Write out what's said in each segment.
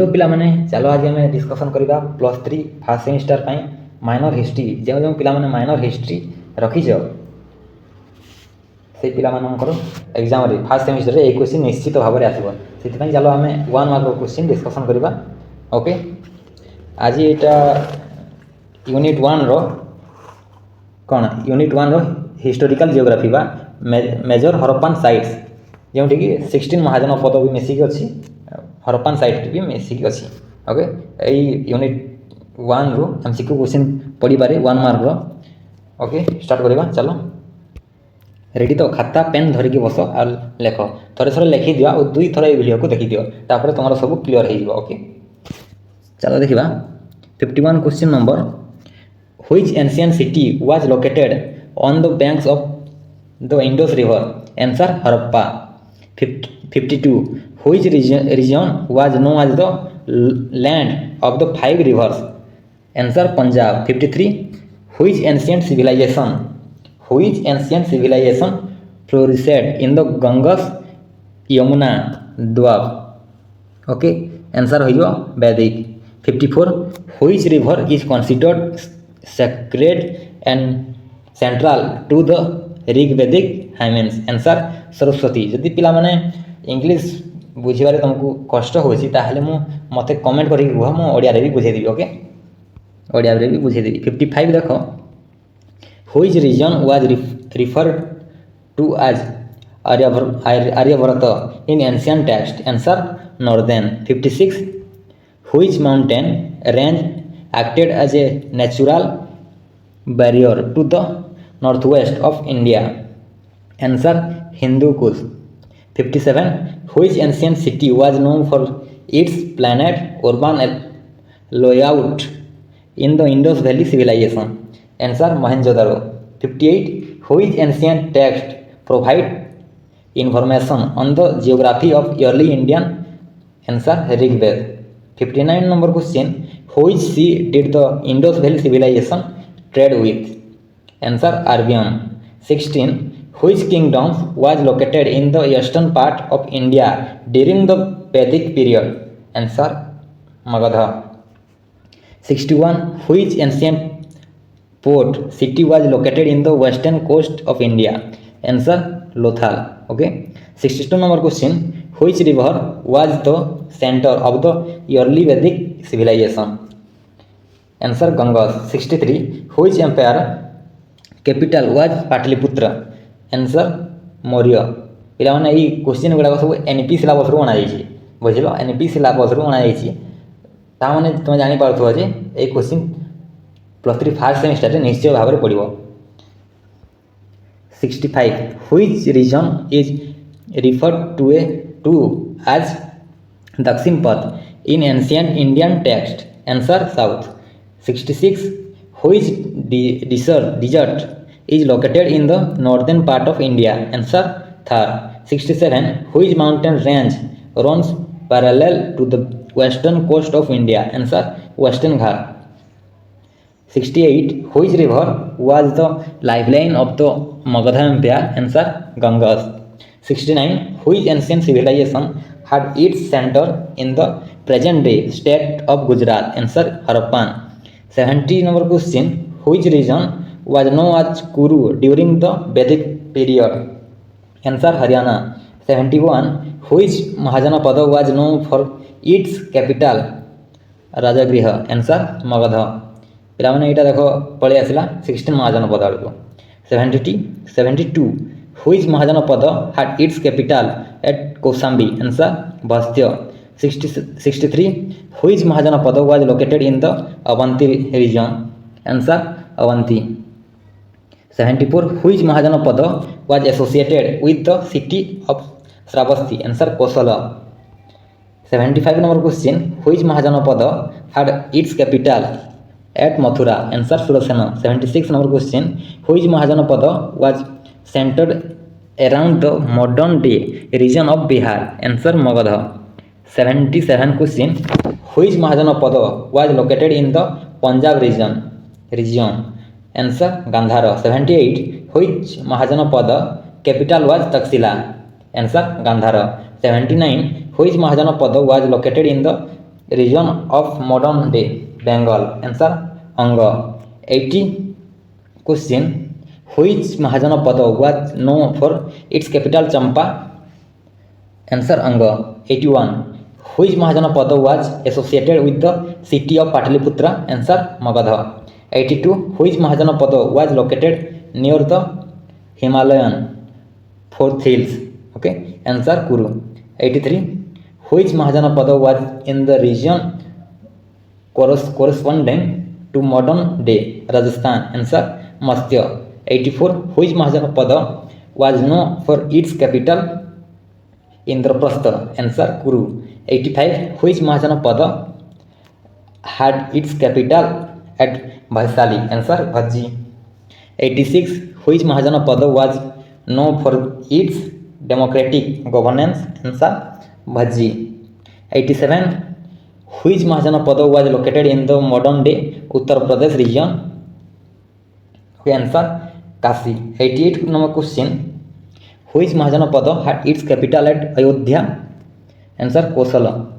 तो पिला माने चलो आज आम डिस्कसन करवा +3 फर्स्ट सेमिस्टर माइनर हिस्ट्री जो जो पिला माने माइनर हिस्ट्री रखीच से पिला मानकर एग्जाम रे फर्स्ट सेमिस्टर रे एक क्वेश्चन निश्चित भाव में आसो से चलो आम 1 मार्क क्वेश्चन डिस्कसन करवा। ओके आज यहाँ यूनिट 1 रो कौन यूनिट 1 रो हिस्टोरिकल जियोग्राफी बा मेजर हरप्पान साइट्स जो कि 16 महाजन पद भी मिसिकी अच्छी हरप्पान साइट भी मिसिकी अच्छी। ओके यही यूनिट 1 रू एमसीक्यू क्वेश्चन पढ़ी पारे 1 मार्क रो। ओके स्टार्ट करवा चलो रेडी तो खाता पेन धरिकी बस और लेख थरे थरे लिखी दियो और 2 थर ये वीडियो को देखी दियो तापर तुम सब क्लियर हो। ओके चलो देखा 51 question number which ancient city was located on the banks of the Indus river answer Harappa. 52 which region was known as the land of the 5 rivers answer Punjab. 53 which ancient civilisation flourished in the Ganges Yamuna doab. Okay answer हो Vedic. 54 which river is considered sacred and central to the Rigvedic hymns answer Saraswati. जदि पिला माने English बुझीबारे तुमको कष्ट होछि ताहले मु मते कमेंट करी कह मु ओडिया रे भी बुझे देबी। ओके ओडिया रे भी बुझे देबी। 55 देखो which region was referred to as Aryavarta in ancient text answer northern. 56 which mountain range acted as a natural barrier to the northwest of India answer Hindu Kush। 57 which ancient city was known for its planned urban layout in the Indus Valley civilization answer Mohenjo-daro। 58 which ancient text provide information on the geography of early Indian answer Rigveda। 59 number question which sea did the Indus Valley civilization trade with answer Arabian। 16 which kingdom was located in the eastern part of India during the Vedic period answer Magadha। 61 which ancient port city was located in the western coast of India answer Lothal। Okay 62 number question which river was the center of the early Vedic civilization answer Ganges। 63 which empire capital was Pataliputra answer Maurya। पिला माने ई question गुडा सब NP syllabus रो बना जाई बुझलो NP syllabus रो बना जाई ता माने तुम जानि पारथो जे ए क्वेश्चन +3 फर्स्ट सेमेस्टर रे निश्चय भाव में पड़िबो। 65 which region is referred to as Dakshin Path in ancient Indian text answer south। 66 which desert is located in the northern part of India answer Thar। 67 which mountain range runs parallel to the western coast of India answer Western Ghat। 68 which river was the lifeline of the Magadha Empire answer Ganges। 69 which ancient civilization had its center in the present day state of Gujarat answer Harappan। 70 number question which region was known as Kuru during the Vedic period answer Haryana। 71 which Mahajanapada was known for its capital Rajagriha answer Magadha। पिला माने एटा देखो पळे आसिला 16 महाजनपद आडको। 72 which महाजनपद had its capital at Kaushambi answer Bastya। 63 which महाजनपद was located in the Avanti region answer Avanti। 74 which महाजनपद was associated with the city of Sravasti answer Kosala। 75 number question which महाजनपद had its capital at Mathura answer Surasena। 76 number question which Mahajanapada was centered around the modern day region of Bihar answer Magadha। 77 question which Mahajanapada was located in the Punjab region answer Gandhara। 78 which Mahajanapada capital was Taxila answer Gandhara। 79 which Mahajanapada was located in the region of modern day Bengal. Answer Anga. 80 question. Which Mahajanapada was known for its capital Champa? Answer Anga. 81. Which Mahajanapada was associated with the city of Pataliputra? Answer Magadha. 82. Which Mahajanapada was located near the Himalayan foothills? Okay. Answer Kuru. 83. Which Mahajanapada was in the region corresponding to modern day Rajasthan? Answer Matsya. 84. Which Mahajanapada was known for its capital Indraprastha? Answer Kuru. 85. Which Mahajanapada had its capital at Vaisali? Answer Bhaji. 86. Which Mahajanapada was known for its democratic governance? Answer Bhaji. 87. Which Mahajanapada was located in the modern day Uttar Pradesh region? Okay, answer Kashi. 88 number question. Which Mahajanapada had its capital at Ayodhya? Answer Kosala.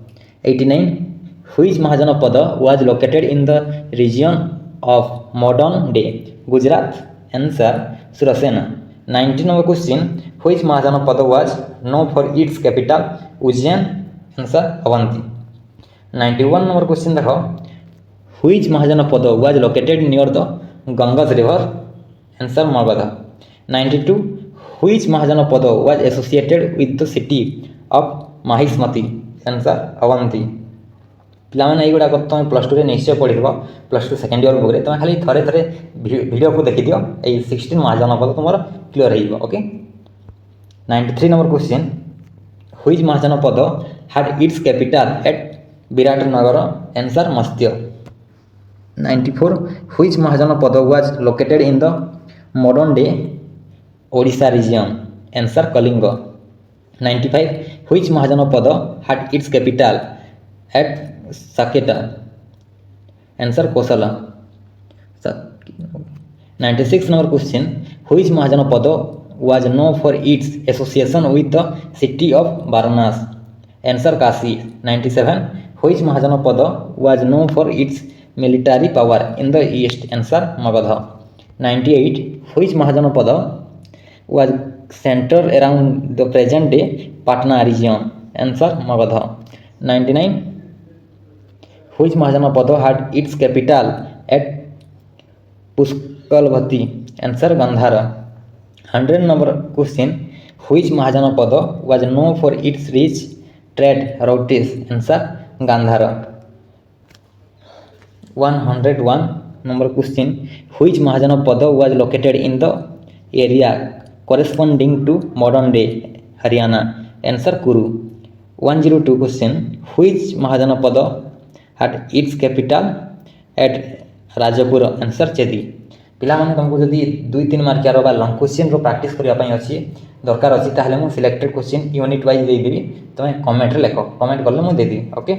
89. Which Mahajanapada was located in the region of modern day Gujarat? Answer Surasena. 90 number question. Which Mahajanapada was known for its capital Ujjain? Answer Avanti. 91 number question देखो. Which Mahajanapada was located near the Ganges river? Answer Magadha. 92. Which Mahajanapada was associated with the city of Mahismati? Answer Avanti. ପିଲାମାନେ ଏଇଗୁଡ଼ାକ ତୁମେ plus ଟୁରେ ନିଶ୍ଚୟ ପଢ଼ିଥିବ plus two second year ବୁକ୍ରେ ତୁମେ ଖାଲି ଥରେ ଥରେ ଭିଡ଼ିଓକୁ ଦେଖିଦିଅ ଏଇ 16 ମହାଜନପଦ ତୁମର କ୍ଲିୟର୍ ହେଇଯିବ okay 93 number question which Mahajanapada had its capital at Viratnagar answer Matsya 94 which Mahajanapada was located in the modern day Odisha region answer Kalinga 95 which Mahajanapada had its capital at Saketa answer Kosala 96 number question which Mahajanapada was known for its association with the city of Varanasi answer Kashi 97 which Mahajanapada was known for its military power in the east answer Magadha 98 which Mahajanapada was centered around the present day Patna region answer Magadha 99 which Mahajanapada had its capital at Pushkalvati answer Gandhara 100 number question which Mahajanapada was known for its rich trade routes answer Gandhara 101 number question which Mahajanapada was located in the area corresponding to modern day Haryana answer Kuru 102 question which Mahajanapada had its capital at Rajapura answer Chedi ପିଲାମାନେ ତୁମକୁ ଯଦି 2-3 ମାର୍କିଆର ବା long କ୍ୱେଶ୍ଚିନ୍ର practice କରିବା ପାଇଁ ଅଛି ଦରକାର ଅଛି ତାହେଲେ ମୁଁ ସିଲେକ୍ଟେଡ୍ କ୍ୱେଶ୍ଚିନ୍ ୟୁନିଟ୍ ୱାଇଜ୍ ଦେଇଦେବି ତୁମେ କମେଣ୍ଟରେ ଲେଖ କମେଣ୍ଟ କଲେ ମୁଁ ଦେଇଦେବି ଓକେ